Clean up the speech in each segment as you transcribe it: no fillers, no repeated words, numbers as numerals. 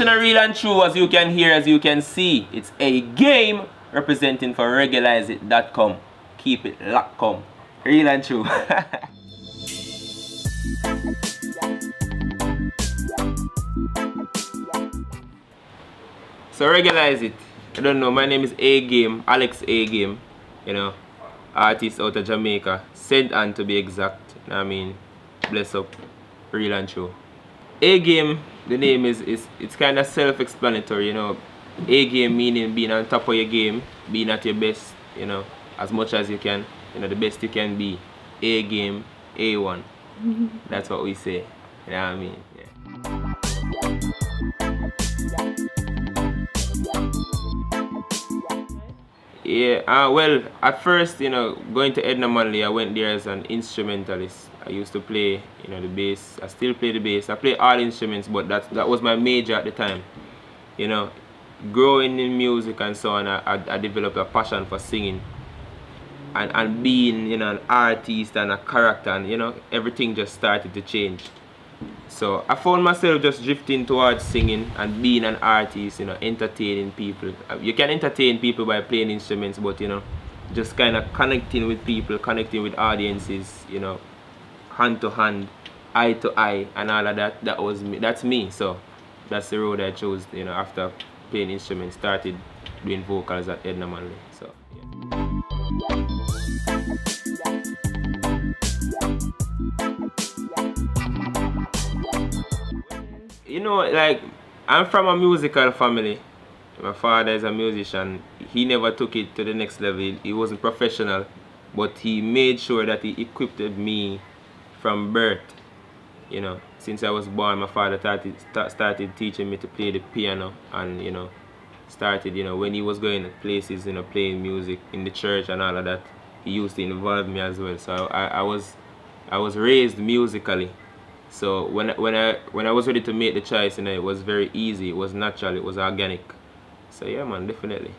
watching a Real and True, as you can hear, as you can see. It's a game representing for Reggaelizin.com. Keep it locked, come. Real and True. So Reggaelize it. I don't know, my name is A-Game, Alexx A-Game, you know, artist out of Jamaica, St. Ann to be exact. You know what I mean? Bless up, Real and True. A-Game, the name is it's kind of self-explanatory, you know. A-Game meaning being on top of your game, being at your best, you know, as much as you can, you know, the best you can be. A-Game, A1. That's what we say. You know what I mean? Yeah. Yeah, well, at first, you know, going to Edna Manley, I went there as an instrumentalist. I used to play, you know, the bass. I still play the bass. I play all instruments, but that was my major at the time. You know, growing in music and so on, I developed a passion for singing. And being, you know, an artist and a character, and, you know, everything just started to change. So I found myself just drifting towards singing and being an artist, you know, entertaining people. You can entertain people by playing instruments, but, you know, just kind of connecting with people, connecting with audiences, you know, hand to hand, eye to eye, and all of that. That was me. That's me. So that's the road I chose, you know, after playing instruments. Started doing vocals at Edna Manley. So yeah. You know, like, I'm from a musical family. My father is a musician. He never took it to the next level. He wasn't professional, but he made sure that he equipped me from birth. You know, since I was born, my father started teaching me to play the piano, and, you know, started, you know, when he was going to places, you know, playing music in the church and all of that, he used to involve me as well. So I was raised musically. So when I was ready to make the choice, you know, it was very easy. It was natural. It was organic. So yeah, man, definitely.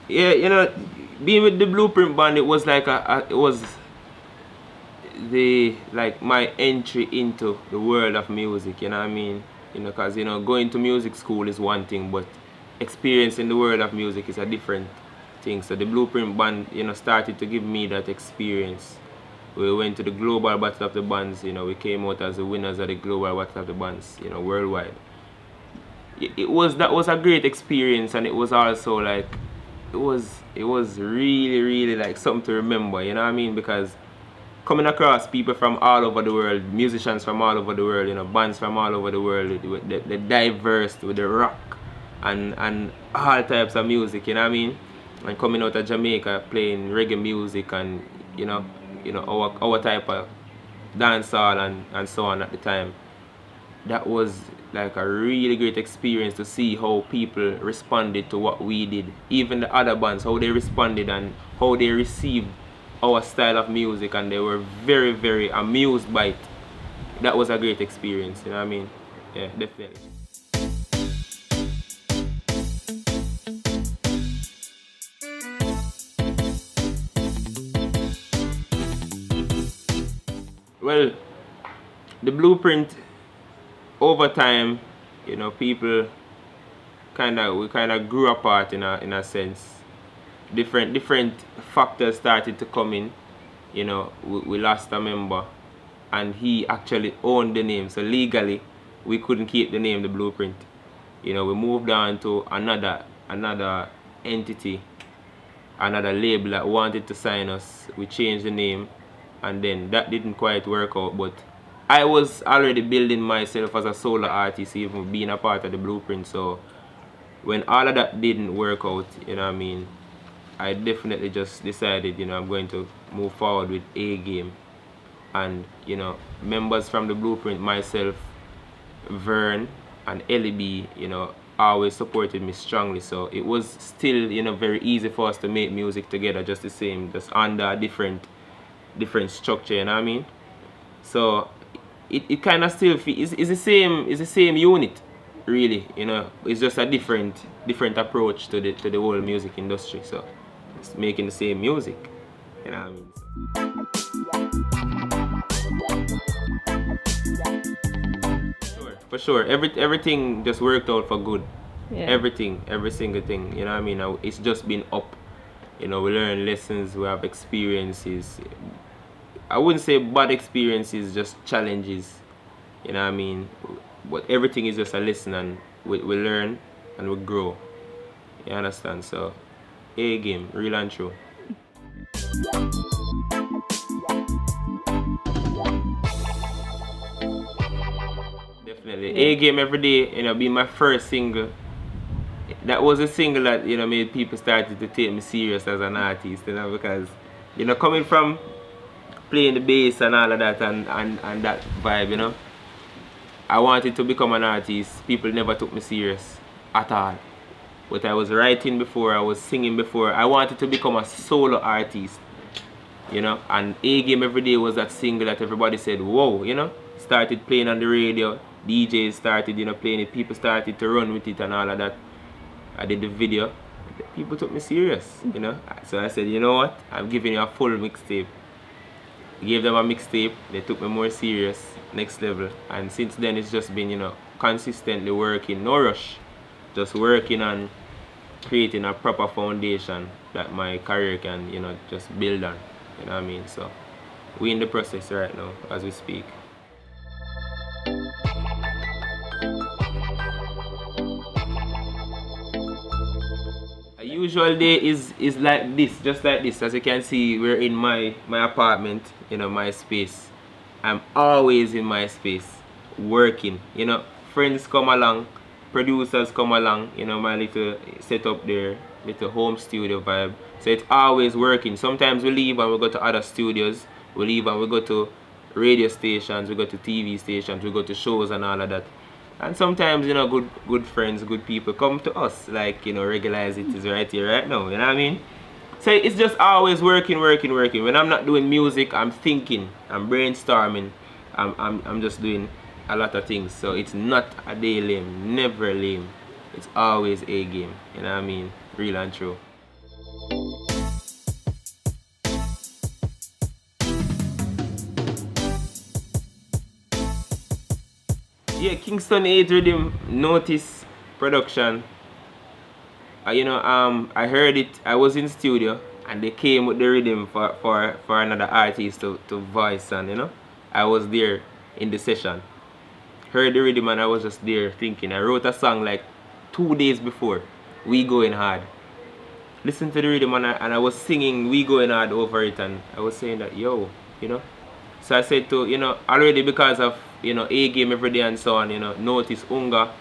Yeah, you know, being with the Blueprint band, it was like like my entry into the world of music, you know what I mean? You know, because, you know, going to music school is one thing, but experiencing the world of music is a different thing. So the Blueprint band, you know, started to give me that experience. We went to the global battle of the bands, you know, we came out as the winners of the global battle of the bands, you know, worldwide. That was a great experience, and it was also like, it was really like something to remember, you know what I mean? Because coming across people from all over the world, musicians from all over the world, you know, bands from all over the world, the diverse, with the rock and all types of music, you know what I mean? And coming out of Jamaica, playing reggae music, and you know our type of dancehall and so on at the time. That was like a really great experience to see how people responded to what we did. Even the other bands, how they responded and how they received our style of music, and they were very amused by it. That was a great experience, you know what I mean? Yeah, definitely. Well, the Blueprint, over time, you know, people we kind of grew apart in a sense. Different factors started to come in. You know, we lost a member, and he actually owned the name, so legally we couldn't keep the name The Blueprint. You know, we moved on to another entity, another label that wanted to sign us. We changed the name, and then that didn't quite work out. But I was already building myself as a solo artist, even being a part of The Blueprint. So when all of that didn't work out, you know what I mean, I definitely just decided, you know, I'm going to move forward with A-Game. And, you know, members from The Blueprint, myself, Vern, and Ellie B, you know, always supported me strongly. So it was still, you know, very easy for us to make music together, just the same, just under a different structure, you know what I mean? So it kind of still it's the same unit. really, you know, it's just a different approach to the whole music industry. So it's making the same music, you know what I mean? For sure, everything just worked out for good. Yeah. Everything, every single thing, you know what I mean? It's just been up. You know, we learn lessons, we have experiences. I wouldn't say bad experiences, just challenges. You know what I mean? But everything is just a lesson, and we learn and we grow. You understand? So, A game, real and true. Definitely. A game every day, you know, being my first single. That was a single that, you know, made people started to take me serious as an artist, you know, because, you know, coming from playing the bass and all of that and that vibe, you know, I wanted to become an artist. People never took me serious at all. But I was writing before, I was singing before. I wanted to become a solo artist, you know, and A Game Every Day was that single that everybody said, whoa, you know, started playing on the radio, DJs started, you know, playing it, people started to run with it and all of that. I did the video, people took me serious, you know. So I said, you know what, I'm giving you a full mixtape. Gave them a mixtape, they took me more serious, next level. And since then it's just been, you know, consistently working, no rush. Just working on creating a proper foundation that my career can, you know, just build on. You know what I mean? So we're in the process right now as we speak. A usual day is like this, just like this. As you can see, we're in my apartment, you know, my space. I'm always in my space, working. You know, friends come along, producers come along, you know, my little setup there, little home studio vibe. So it's always working. Sometimes we leave and we go to other studios. We leave and we go to radio stations, we go to TV stations, we go to shows and all of that. And sometimes, you know, good friends, good people come to us, like, you know, Reggaelizin is right here, right now, you know what I mean? So it's just always working. When I'm not doing music, I'm thinking, I'm brainstorming, I'm just doing a lot of things. So it's not a day lame, never lame. It's always A game, you know what I mean? Real and true. Yeah, Kingston 8 Rhythm Notice production. You know, I heard it. I was in studio and they came with the rhythm for another artist to voice, and you know, I was there in the session. Heard the rhythm and I was just there thinking. I wrote a song like 2 days before, We Going Hard. Listen to the rhythm and I was singing We Going Hard over it, and I was saying that, yo, you know. So I said to, you know, already because of, you know, A Game Every Day and so on, you know, Notice, Unga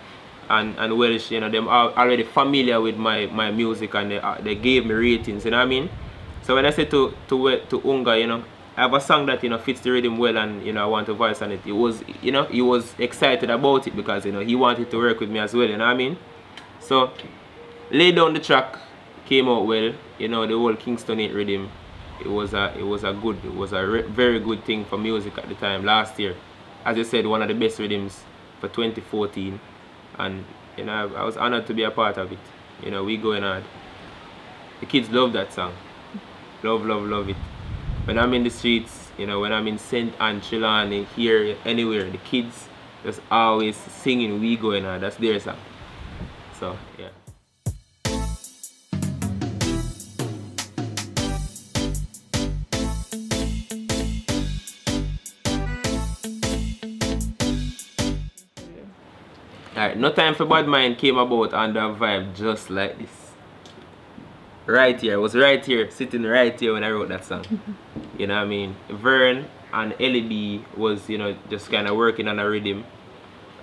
and Welsh, you know, them are already familiar with my music, and they gave me ratings, you know what I mean? So when I said to Unga, you know, I have a song that, you know, fits the rhythm well, and, you know, I want to voice on it. It was, you know, he was excited about it because, you know, he wanted to work with me as well, you know what I mean? So, lay down the track, came out well, you know, the whole Kingston 8 rhythm. It was a very good thing for music at the time, last year. As I said, one of the best rhythms for 2014. And, you know, I was honored to be a part of it. You know, We Going Hard. The kids love that song. Love it. When I'm in the streets, you know, when I'm in St. Anne, Trelawney, here, anywhere, the kids just always singing We Going Hard. That's their song. So, yeah. Alright, No Time for Badmind came about under a vibe just like this. Right here, I was right here, sitting right here when I wrote that song. You know what I mean? Vern and LED was, you know, just kind of working on a rhythm,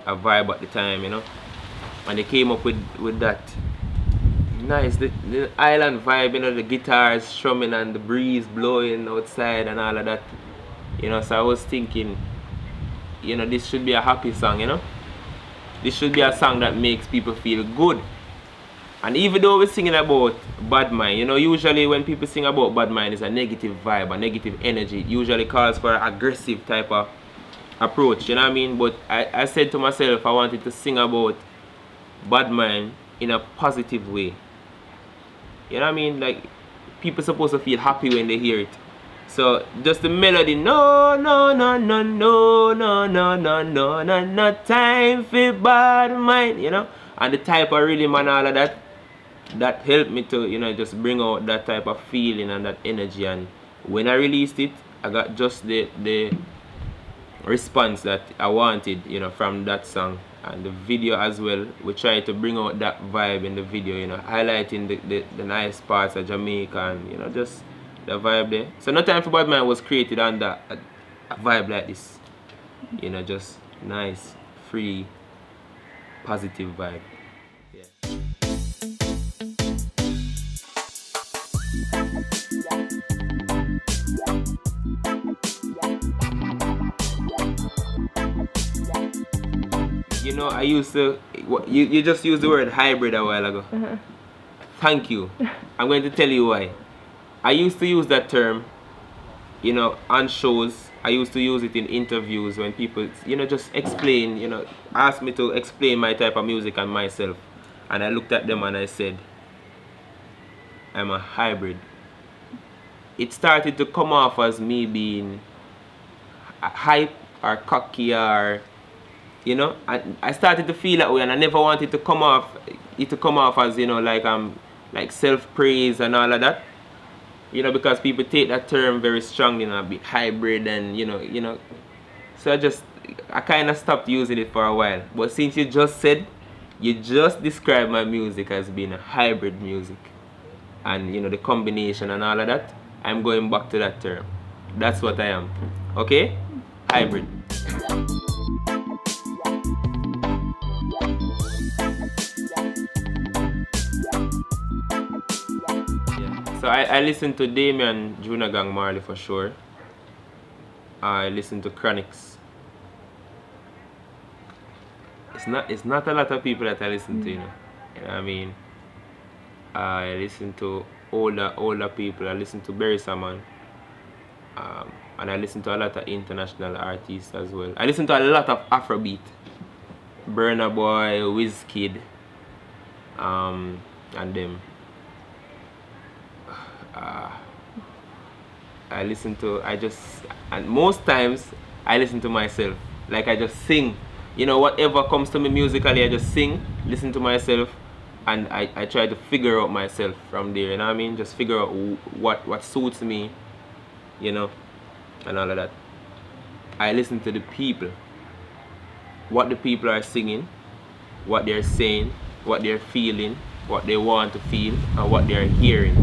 a vibe at the time, you know. And they came up with that nice, the island vibe, you know, the guitars strumming and the breeze blowing outside and all of that. You know, so I was thinking, you know, this should be a happy song, you know. This should be a song that makes people feel good. And even though we're singing about bad mind, you know, usually when people sing about bad mind, it's a negative vibe, a negative energy. It usually calls for an aggressive type of approach, you know what I mean? But I said to myself, I wanted to sing about Badmind in a positive way. You know what I mean? Like, people supposed to feel happy when they hear it. So just the melody, no, no, no, no, no, no, no, no, no, no, no, time for bad mind, you know, and the type of rhythm and all of that, that helped me to, you know, just bring out that type of feeling and that energy. And when I released it, I got just the response that I wanted, you know, from that song. And the video as well, we try to bring out that vibe in the video, you know, highlighting the nice parts of Jamaica and, you know, just the vibe there. So No Time for Badmind was created under a vibe like this, you know, just nice, free, positive vibe. Yeah. You know, I used to, you just used the word hybrid a while ago. Thank you. I'm going to tell you why. I used to use that term, you know, on shows. I used to use it in interviews when people, you know, just explain, you know, ask me to explain my type of music and myself. And I looked at them and I said, I'm a hybrid. It started to come off as me being hype or cocky or, you know, I started to feel that way, and I never wanted to come off as, you know, like I'm like self-praise and all of that, you know, because people take that term very strongly, you know, a bit hybrid and you know. So I kind of stopped using it for a while. But since you just described my music as being a hybrid music, and you know the combination and all of that, I'm going back to that term. That's what I am. Okay, hybrid. So I listen to Damien Junior Gang Marley for sure. I listen to Chronics. It's not a lot of people that I listen to, you know. You know what I mean? I listen to older people. I listen to Barry Salmon. And I listen to a lot of international artists as well. I listen to a lot of Afrobeat. Burna Boy, Wizkid, and them. And most times I listen to myself. Like I just sing. You know, whatever comes to me musically, I just sing, listen to myself, and I try to figure out myself from there, you know what I mean? Just figure out what suits me, you know, and all of that. I listen to the people. What the people are singing, what they're saying, what they're feeling, what they want to feel, and what they're hearing,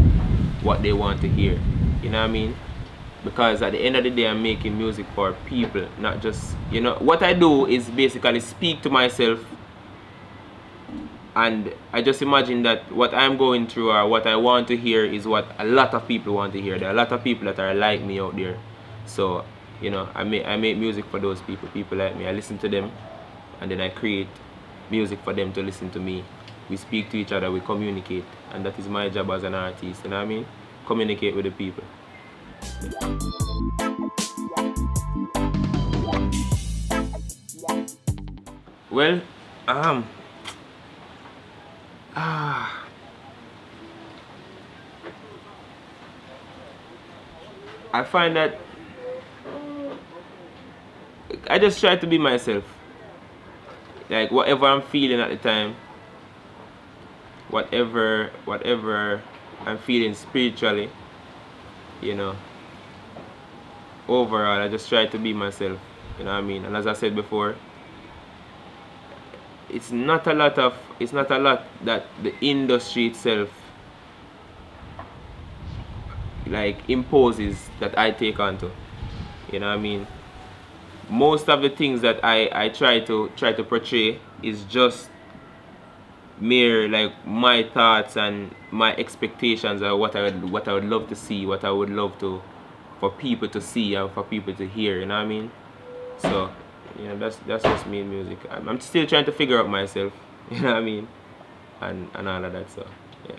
what they want to hear. You know what I mean? Because at the end of the day, I'm making music for people, not just, you know, what I do is basically speak to myself, and I just imagine that what I'm going through or what I want to hear is what a lot of people want to hear. There are a lot of people that are like me out there. So, you know, I make music for those people like me. I listen to them, and then I create music for them to listen to me. We speak to each other, we communicate, and that is my job as an artist, you know what I mean? Communicate with the people. Well, I find that I just try to be myself. Like whatever I'm feeling at the time, whatever I'm feeling spiritually, you know, overall I just try to be myself, you know what I mean? And as I said before, it's not a lot that the industry itself like imposes that I take onto, you know what I mean? Most of the things that I try to portray is just mere like my thoughts and my expectations of what I would love to see, what I would love for people to see and for people to hear, you know what I mean? So, you know, that's just me in music. I'm still trying to figure out myself, you know what I mean? And all of that, so yeah.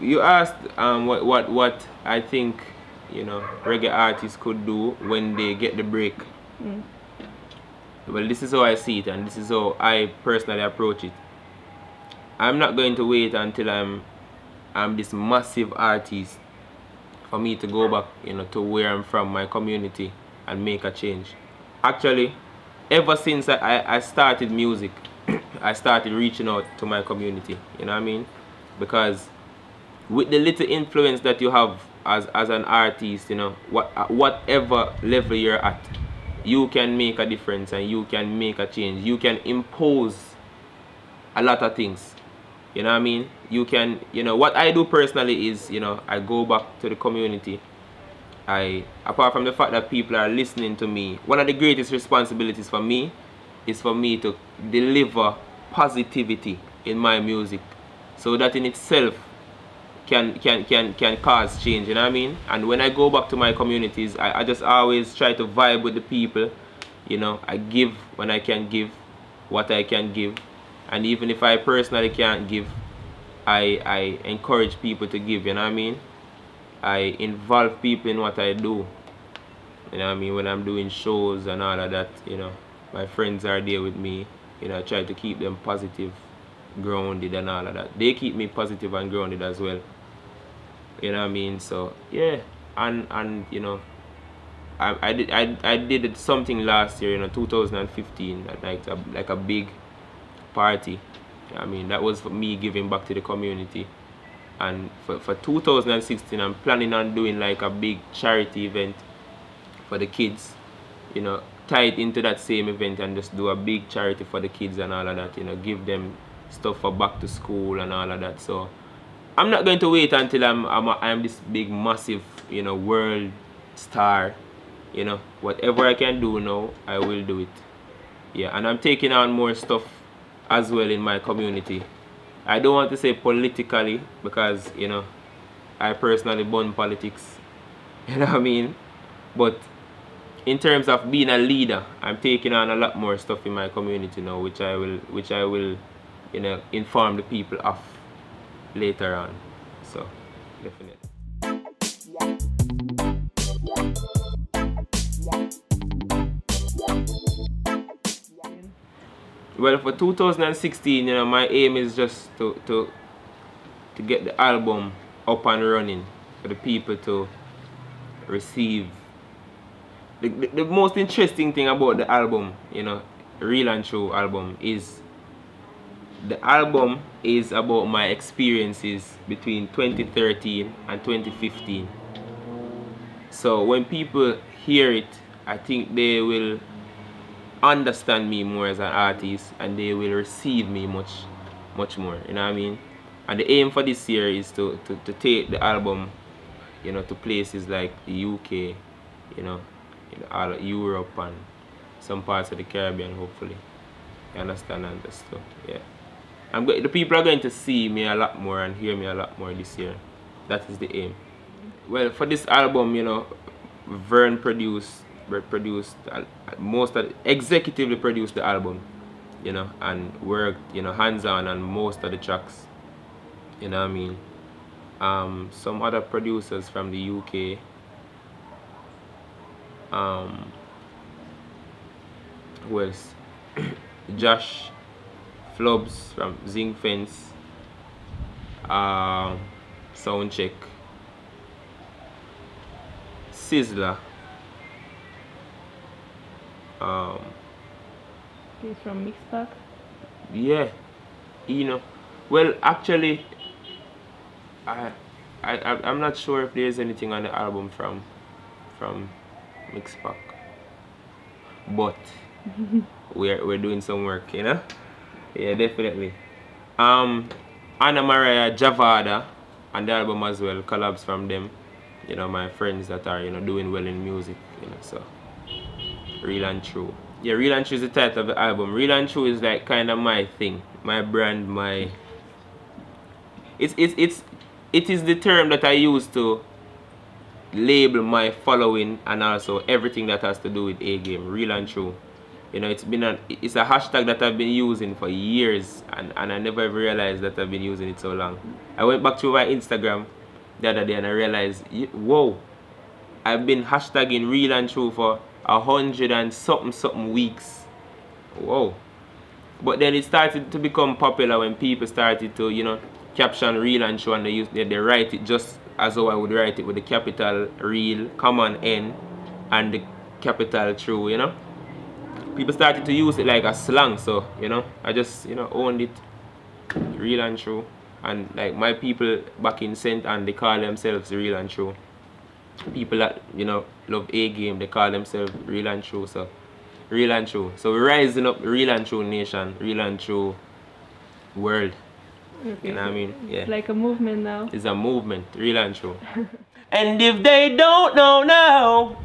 you asked what I think, you know, reggae artists could do when they get the break. Well, this is how I see it, and this is how I personally approach it. I'm not going to wait until I'm this massive artist for me to go back, you know, to where I'm from, my community, and make a change. Actually, ever since I started music, I started reaching out to my community, you know what I mean? Because with the little influence that you have as an artist, you know, whatever level you're at, you can make a difference and you can make a change. You can impose a lot of things, you know what I mean? You can, you know, what I do personally is, you know, I go back to the community. Apart from the fact that people are listening to me, one of the greatest responsibilities for me is for me to deliver positivity in my music, so that in itself can cause change, you know what I mean? And when I go back to my communities, I just always try to vibe with the people, you know. I give when I can give what I can give, and even if I personally can't give, I encourage people to give, you know what I mean? I involve people in what I do, you know what I mean? When I'm doing shows and all of that, you know, my friends are there with me, you know. I try to keep them positive, grounded and all of that. They keep me positive and grounded as well, you know what I mean? So yeah, and you know, I did something last year, you know, 2015, like a big party, you know what I mean? That was for me giving back to the community. And for 2016, I'm planning on doing like a big charity event for the kids, you know, tie it into that same event and just do a big charity for the kids and all of that, you know, give them stuff for back to school and all of that. So I'm not going to wait until I'm this big massive, you know, world star, you know. Whatever I can do now, I will do it. Yeah, and I'm taking on more stuff as well in my community. I don't want to say politically, because, you know, I personally burn politics, you know what I mean? But in terms of being a leader, I'm taking on a lot more stuff in my community now, which I will, you know, inform the people of later on. So definitely. Well, for 2016, you know, my aim is just to get the album up and running for the people to receive. The most interesting thing about the album, you know, Real and True album, is the album is about my experiences between 2013 and 2015. So when people hear it, I think they will understand me more as an artist, and they will receive me much more, you know what I mean? And the aim for this year is to take the album, you know, to places like the UK, you know, all of Europe and some parts of the Caribbean, hopefully. You understand? And just so, yeah. The people are going to see me a lot more and hear me a lot more this year. That is the aim. Well, for this album, you know, Vern produced most of executively produced the album, you know, and worked, you know, hands-on on most of the tracks, you know what I mean? Some other producers from the UK, who else? Josh Flubs from Zing Fence, Soundcheck, Sizzler. He's from Mixpack. Yeah, you know. Well, actually, I'm not sure if there's anything on the album from Mixpack, but we're doing some work, you know. Yeah, definitely. Anna Maria Javada on the album as well, collabs from them. You know, my friends that are, you know, doing well in music, you know. So Real and True. Yeah, Real and True is the title of the album. Real and True is like kind of my thing, my brand, my. It is the term that I use to label my following and also everything that has to do with A Game. Real and True. You know, it's a hashtag that I've been using for years, and I never ever realized that I've been using it so long. I went back to my Instagram the other day and I realized, whoa, I've been hashtagging real and true for 100 and something weeks. Whoa. But then it started to become popular when people started to, you know, caption real and true, and they write it just as how I would write it, with the capital real, common N, and the capital true, you know. People started to use it like a slang, so, you know, I just, you know, owned it, real and true. And like my people back in St. Anne, they call themselves real and true. People that, you know, love A game, they call themselves real and true. So real and true. So we're rising up, real and true nation, real and true world. Okay. You know what I mean? Yeah. It's like a movement now. It's a movement, real and true. And if they don't know now,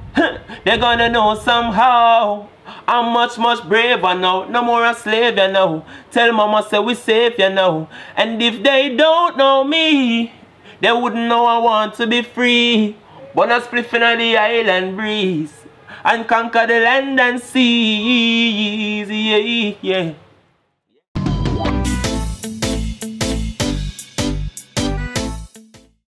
they're gonna know somehow. I'm much braver now, no more a slave, you know. Tell mama say we safe, you know. And if they don't know me, they wouldn't know I want to be free. But I spliff in the island breeze and conquer the land and seas, yeah, yeah.